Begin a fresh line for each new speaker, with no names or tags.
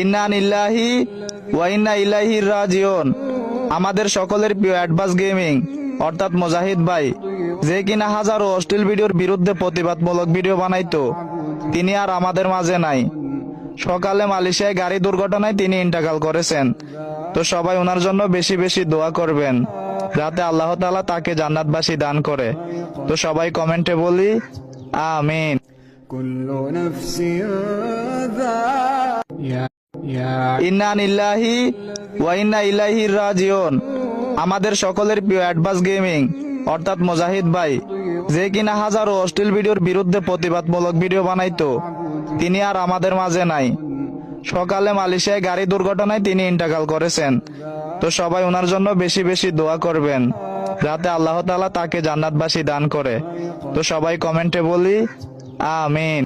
ইন্না লিল্লাহি ওয়া ইন্না ইলাইহি রাজিউন। আমাদের সকলের প্রিয় অ্যাডভান্স গেমিং অর্থাৎ মুজাহিদ ভাই, যে কিনা হাজারো অশ্লীল ভিডিওর বিরুদ্ধে প্রতিবাদমূলক ভিডিও বানাইতো, তিনি আর আমাদের মাঝে নাই। সকালে মালয়েশিয়ায় গাড়ি দুর্ঘটনায় তিনি ইন্তেকাল করেছেন। তো সবাই ওনার জন্য বেশি বেশি দোয়া করবেন, যাতে আল্লাহ তাআলা তাকে জান্নাতবাসী দান করে। তো সবাই কমেন্টে বলি আমিন। ইন্না লিল্লাহি ওয়া ইন্না ইলাইহি রাজিউন। আমাদের সকলের প্রিয় অ্যাডভান্স গেমিং অর্থাৎ মুজাহিদ ভাই, যে কিনা হাজারো অশ্লীল ভিডিওর বিরুদ্ধে প্রতিবাদমূলক ভিডিও বানাইতো, তিনি আর আমাদের মাঝে নাই। সকালে মালয়েশিয়ায় গাড়ি দুর্ঘটনায় তিনি ইন্তেকাল করেছেন। তো সবাই ওনার জন্য বেশি বেশি দোয়া করবেন, যাতে আল্লাহ তাআলা তাকে জান্নাতবাসী দান করে। তো সবাই কমেন্টে বলি আমিন।